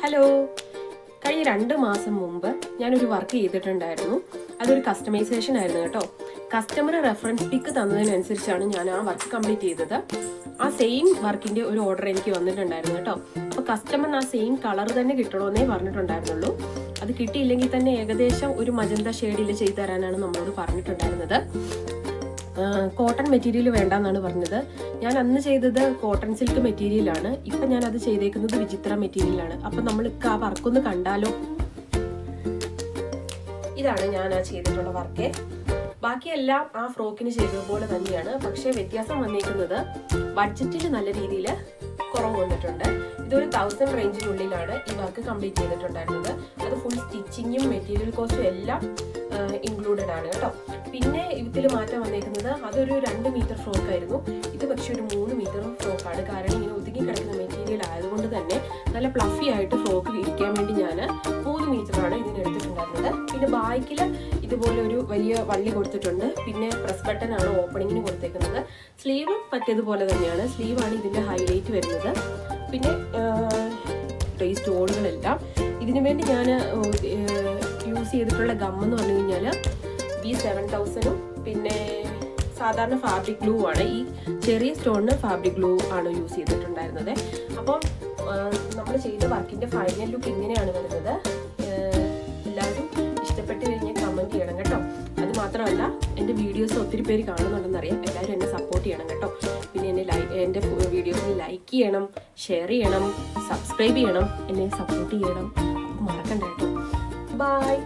Hello, കഴിഞ്ഞ 2 മാസം മുമ്പ് ഞാനൊരു വർക്ക് ചെയ്തിട്ടുണ്ടായിരുന്നു. അതൊരു കസ്റ്റമൈസേഷൻ ആയിരുന്നു കേട്ടോ. കസ്റ്റമർ റെഫറൻസ് പിക്ക് തന്നതിനനുസരിച്ചാണ് ഞാൻ ആ വർക്ക് കംപ്ലീറ്റ് ചെയ്തത്. ആ സെയിം വർക്കിന്റെ ഒരു ഓർഡർ എനിക്ക് വന്നിട്ടുണ്ടായിരുന്നു കേട്ടോ. അപ്പോൾ കസ്റ്റമറിന് ആ സെയിം കളർ തന്നെ കിട്ടണമെന്നേ പറഞ്ഞിട്ടുണ്ടായിരുന്നുള്ളൂ. അത് കിട്ടിയില്ലെങ്കിൽ തന്നെ ഏകദേശം ഒരു മജന്ത ഷെയ്ഡിൽ ചെയ്തു തരാനാണ് നമ്മളോട് പറഞ്ഞിട്ടുണ്ടായിരുന്നത്. കോട്ടൺ മെറ്റീരിയൽ വേണ്ടെന്നാണ് പറഞ്ഞത്. ഞാൻ അന്ന് ചെയ്തത് കോട്ടൺ സിൽക്ക് മെറ്റീരിയലാണ്. ഇപ്പൊ ഞാൻ അത് ചെയ്തേക്കുന്നത് വിചിത്ര മെറ്റീരിയലാണ്. അപ്പൊ നമ്മൾക്ക് ആ വർക്കൊന്ന് കണ്ടാലോ? ഇതാണ് ഞാൻ ആ ചെയ്തിട്ടുള്ള വർക്ക്. ബാക്കിയെല്ലാം ആ ഫ്രോക്കിന് ചെയ്തതുപോലെ തന്നെയാണ്. പക്ഷെ വ്യത്യാസം വന്നേക്കുന്നത് ബഡ്ജറ്റിൽ നല്ല രീതിയിൽ കുറവ് വന്നിട്ടുണ്ട്. ഇതൊരു 1000 റേഞ്ചിനുള്ളിലാണ് ഈ വർക്ക് കംപ്ലീറ്റ് ചെയ്തിട്ടുണ്ടായിരുന്നത്. അത് ഫുൾ സ്റ്റിച്ചിങ്ങും മെറ്റീരിയൽ കോസ്റ്റും എല്ലാം ഇൻക്ലൂഡഡ് ആണ് കേട്ടോ. പിന്നെ ഇതിൽ മാറ്റം വന്നേക്കുന്നത് അതൊരു 2 മീറ്റർ ഫ്രോക്ക് ആയിരുന്നു. ഇത് പക്ഷെ ഒരു 3 മീറ്റർ ഫ്രോക്കാണ്. കാരണം ഇങ്ങനെ ഒതുങ്ങി കിടക്കുന്ന മെറ്റീരിയൽ ആയതുകൊണ്ട് തന്നെ നല്ല പ്ലഫി ആയിട്ട് ഫ്രോക്ക് ഇരിക്കാൻ വേണ്ടി ഞാൻ 3 മീറ്ററാണ് ഇതിനെടുത്തിട്ടുണ്ടായിരുന്നത്. പിന്നെ ബാക്കിൽ ഇതുപോലെ ഒരു വലിയ വള്ളി കൊടുത്തിട്ടുണ്ട്. പിന്നെ പ്രസ് ബട്ടൺ ആണ് ഓപ്പണിങ്ങിന് കൊടുത്തേക്കുന്നത്. സ്ലീവ് പറ്റിയതുപോലെ തന്നെയാണ്. സ്ലീവാണ് ഇതിന്റെ ഹൈലൈറ്റ് വരുന്നത്. പിന്നെ ഈ സ്റ്റോണുകളെല്ലാം ഇതിനു വേണ്ടി ഞാൻ യൂസ് ചെയ്തിട്ടുള്ള ഗമ്മെന്ന് പറഞ്ഞു കഴിഞ്ഞാൽ B7000 പിന്നെ സാധാരണ ഫാബ്രിക് ഗ്ലൂ ആണ്. ഈ ചെറിയ സ്റ്റോണിന് ഫാബ്രിക് ഗ്ലൂ ആണ് യൂസ് ചെയ്തിട്ടുണ്ടായിരുന്നത്. അപ്പം നമ്മൾ ചെയ്ത വർക്കിന്റെ ഫൈനൽ ലുക്ക് ഇങ്ങനെയാണ് വരുന്നത്. എല്ലാവരും ഇഷ്ടപ്പെട്ട് കഴിഞ്ഞാൽ കമന്റ് ചെയ്യണം കേട്ടോ. അത് മാത്രമല്ല, എൻ്റെ വീഡിയോസ് ഒത്തിരി പേര് കാണുന്നുണ്ടെന്നറിയാം. എല്ലാവരും എന്നെ സപ്പോർട്ട് ചെയ്യണം കേട്ടോ. പിന്നെ എൻ്റെ വീഡിയോസിന് ലൈക്ക് ചെയ്യണം, ഷെയർ ചെയ്യണം, സബ്സ്ക്രൈബ് ചെയ്യണം, എന്നെ സപ്പോർട്ട് ചെയ്യണം. മറക്കണ്ട കേട്ടോ. ബൈ.